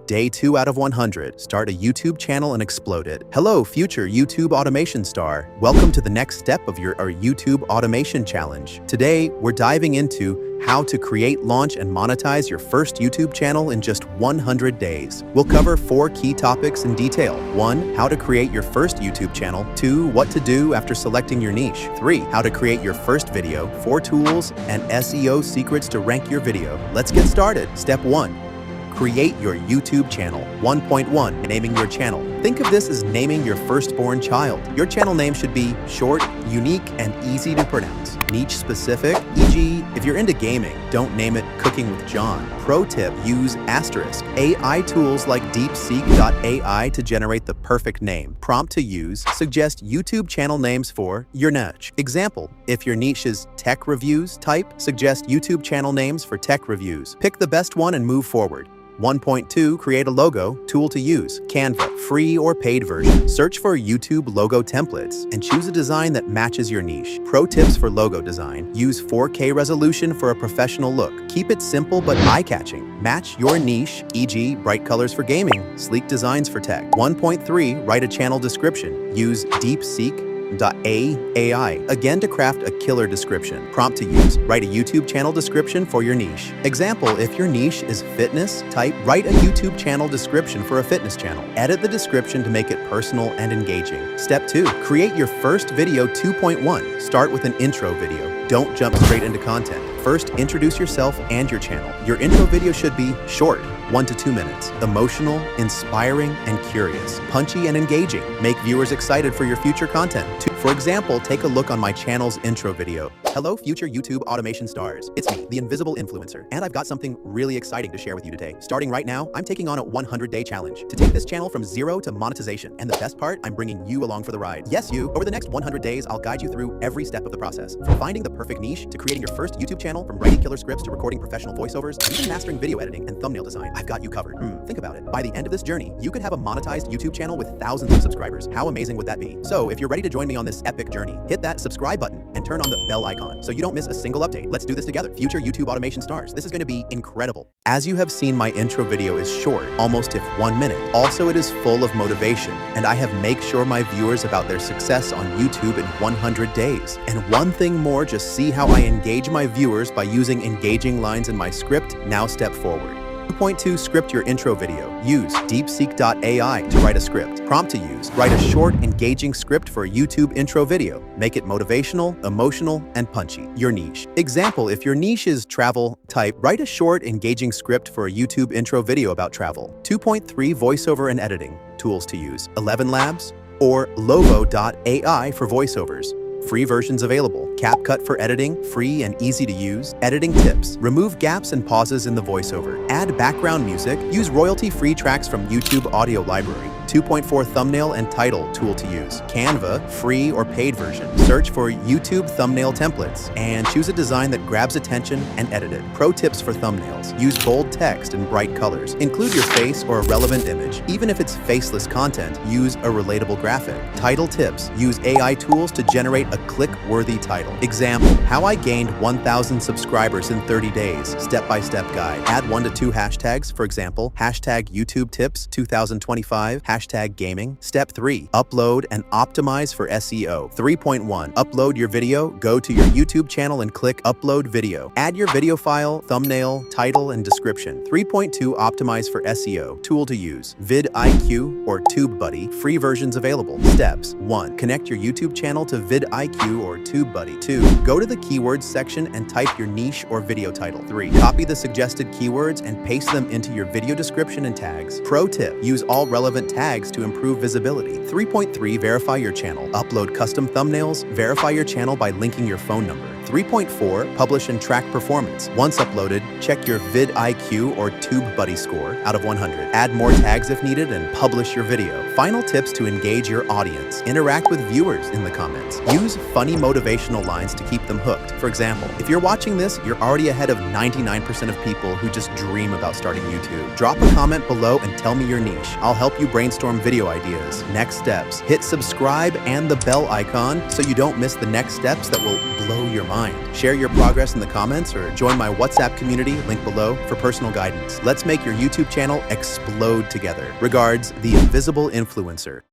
Day 2 out of 100. Start a YouTube channel and explode it. Hello, future YouTube automation star. Welcome to the next step of our YouTube automation challenge. Today, we're diving into how to create, launch, and monetize your first YouTube channel in just 100 days. We'll cover 4 key topics in detail. 1. How to create your first YouTube channel. 2. What to do after selecting your niche. 3. How to create your first video. 4 tools and SEO secrets to rank your video. Let's get started. Step 1. Create your YouTube channel. 1.1. Naming your channel. Think of this as naming your firstborn child. Your channel name should be short, unique, and easy to pronounce. Niche specific, e.g., if you're into gaming, don't name it Cooking with John. Pro tip, use asterisk. AI tools like DeepSeek.ai to generate the perfect name. Prompt to use, suggest YouTube channel names for your niche. Example, if your niche is tech reviews, type, suggest YouTube channel names for tech reviews. Pick the best one and move forward. 1.2. Create a logo. Tool to use. Canva. Free or paid version. Search for YouTube logo templates and choose a design that matches your niche. Pro tips for logo design. Use 4K resolution for a professional look. Keep it simple but eye-catching. Match your niche, e.g. bright colors for gaming, sleek designs for tech. 1.3. Write a channel description. Use DeepSeek.ai again to craft a killer description. Prompt to use. Write a YouTube channel description for your niche. Example, if your niche is fitness, type write a YouTube channel description for a fitness channel. Edit the description to make it personal and engaging. Step 2. Create your first video 2.1. Start with an intro video. Don't jump straight into content. First, introduce yourself and your channel. Your intro video should be short, 1 to 2 minutes, emotional, inspiring, and curious, punchy and engaging. Make viewers excited for your future content. For example, take a look on my channel's intro video. Hello, future YouTube automation stars. It's me, the Invisible Influencer, and I've got something really exciting to share with you today. Starting right now, I'm taking on a 100-day challenge to take this channel from zero to monetization. And the best part, I'm bringing you along for the ride. Yes, you. Over the next 100 days, I'll guide you through every step of the process. From finding the perfect niche to creating your first YouTube channel, from writing killer scripts to recording professional voiceovers, and even mastering video editing and thumbnail design, I've got you covered. Think about it. By the end of this journey, you could have a monetized YouTube channel with thousands of subscribers. How amazing would that be? So if you're ready to join me on this epic journey, hit that subscribe button and turn on the bell icon so you don't miss a single update. Let's do this together. Future YouTube automation stars. This is going to be incredible. As you have seen, my intro video is short, almost if 1 minute. Also, it is full of motivation, and I have make sure my viewers about their success on YouTube in 100 days. And one thing more, just see how I engage my viewers by using engaging lines in my script. Now step forward. 2.2. Script your intro video. Use DeepSeek.ai to write a script. Prompt to use. Write a short, engaging script for a YouTube intro video. Make it motivational, emotional, and punchy. Your niche. Example, if your niche is travel, type write a short, engaging script for a YouTube intro video about travel. 2.3. Voiceover and editing. Tools to use. 11 Labs or Lovo.ai for voiceovers. Free versions available. CapCut for editing, free and easy to use. Editing tips. Remove gaps and pauses in the voiceover. Add background music. Use royalty-free tracks from YouTube Audio Library. 2.4. Thumbnail and title tool to use. Canva, free or paid version. Search for YouTube thumbnail templates and choose a design that grabs attention and edit it. Pro tips for thumbnails. Use bold text and bright colors. Include your face or a relevant image. Even if it's faceless content, use a relatable graphic. Title tips. Use AI tools to generate a click-worthy title. Example, how I gained 1,000 subscribers in 30 days. Step-by-step guide. Add 1 to 2 hashtags. For example, hashtag YouTube tips 2025, hashtag gaming. Step 3. Upload and optimize for SEO. 3.1. Upload your video. Go to your YouTube channel and click Upload Video. Add your video file, thumbnail, title, and description. 3.2. Optimize for SEO. Tool to use. vidIQ or TubeBuddy. Free versions available. Steps. 1. Connect your YouTube channel to vidIQ or TubeBuddy. 2. Go to the keywords section and type your niche or video title. 3. Copy the suggested keywords and paste them into your video description and tags. Pro tip. Use all relevant tags to improve visibility. 3.3. Verify your channel. Upload custom thumbnails. Verify your channel by linking your phone number. 3.4. Publish and track performance. Once uploaded, check your vidIQ or TubeBuddy score out of 100. Add more tags if needed and publish your video. Final tips to engage your audience. Interact with viewers in the comments. Use funny motivational lines to keep them hooked. For example, if you're watching this, you're already ahead of 99% of people who just dream about starting YouTube. Drop a comment below and tell me your niche. I'll help you brainstorm video ideas. Next steps. Hit subscribe and the bell icon so you don't miss the next steps that will blow your mind. mind. Share your progress in the comments or join my WhatsApp community, link below, for personal guidance. Let's make your YouTube channel explode together. Regards, the Invisible Influencer.